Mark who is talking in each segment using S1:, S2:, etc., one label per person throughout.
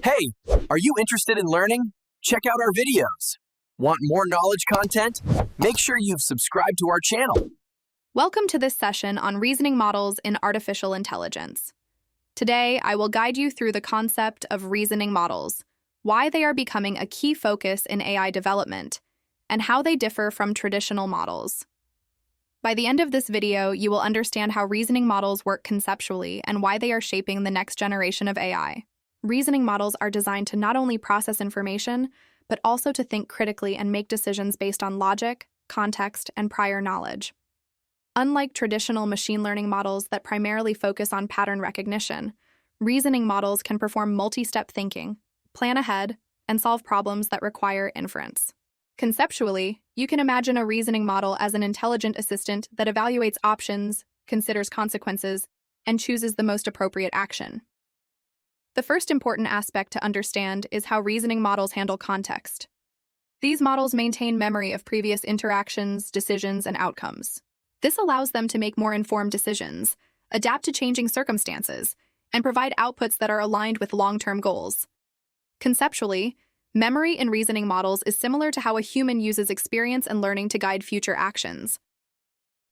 S1: Hey, are you interested in learning? Check out our videos. Want more knowledge content? Make sure you've subscribed to our channel.
S2: Welcome to this session on reasoning models in artificial intelligence. Today, I will guide you through the concept of reasoning models, why they are becoming a key focus in AI development, and how they differ from traditional models. By the end of this video, you will understand how reasoning models work conceptually and why they are shaping the next generation of AI. Reasoning models are designed to not only process information, but also to think critically and make decisions based on logic, context, and prior knowledge. Unlike traditional machine learning models that primarily focus on pattern recognition, reasoning models can perform multi-step thinking, plan ahead, and solve problems that require inference. Conceptually, you can imagine a reasoning model as an intelligent assistant that evaluates options, considers consequences, and chooses the most appropriate action. The first important aspect to understand is how reasoning models handle context. These models maintain memory of previous interactions, decisions, and outcomes. This allows them to make more informed decisions, adapt to changing circumstances, and provide outputs that are aligned with long-term goals. Conceptually, memory in reasoning models is similar to how a human uses experience and learning to guide future actions.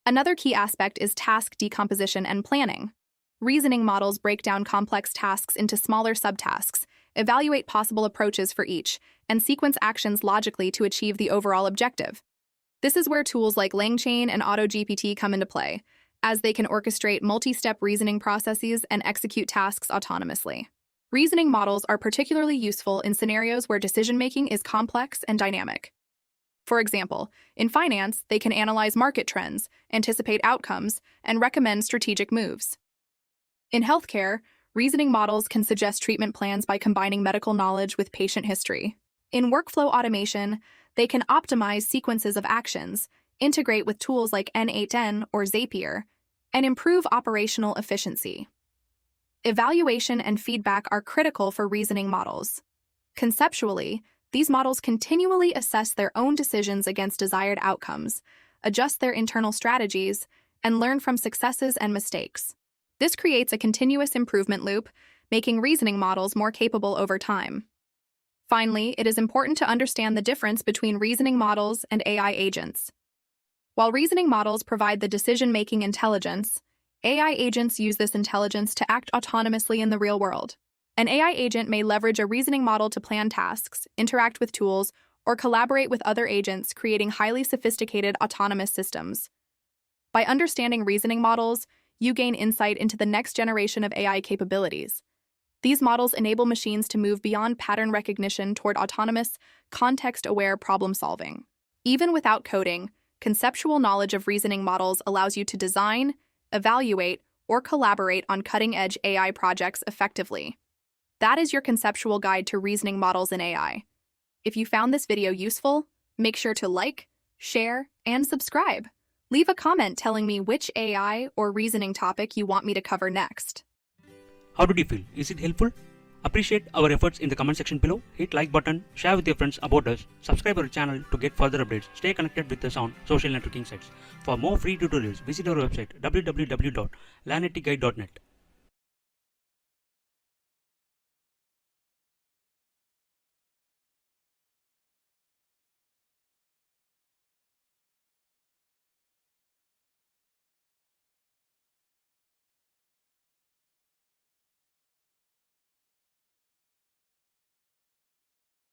S2: Another key aspect is task decomposition and planning. Reasoning models break down complex tasks into smaller subtasks, evaluate possible approaches for each, and sequence actions logically to achieve the overall objective. This is where tools like LangChain and AutoGPT come into play, as they can orchestrate multi-step reasoning processes and execute tasks autonomously. Reasoning models are particularly useful in scenarios where decision-making is complex and dynamic. For example, in finance, they can analyze market trends, anticipate outcomes, and recommend strategic moves. In healthcare, reasoning models can suggest treatment plans by combining medical knowledge with patient history. In workflow automation, they can optimize sequences of actions, integrate with tools like N8N or Zapier, and improve operational efficiency. Evaluation and feedback are critical for reasoning models. Conceptually, these models continually assess their own decisions against desired outcomes, adjust their internal strategies, and learn from successes and mistakes. This creates a continuous improvement loop, making reasoning models more capable over time. Finally, it is important to understand the difference between reasoning models and AI agents. While reasoning models provide the decision-making intelligence, AI agents use this intelligence to act autonomously in the real world. An AI agent may leverage a reasoning model to plan tasks, interact with tools, or collaborate with other agents, creating highly sophisticated autonomous systems. By understanding reasoning models, you gain insight into the next generation of AI capabilities. These models enable machines to move beyond pattern recognition toward autonomous, context-aware problem-solving. Even without coding, conceptual knowledge of reasoning models allows you to design, evaluate, or collaborate on cutting-edge AI projects effectively. That is your conceptual guide to reasoning models in AI. If you found this video useful, make sure to like, share, and subscribe. Leave a comment telling me which AI or reasoning topic you want me to cover next.
S3: How did you feel? Is it helpful? Appreciate our efforts in the comment section below. Hit like button, share with your friends about us, subscribe our channel to get further updates. Stay connected with us on social networking sites. For more free tutorials, visit our website www.learneticguide.net.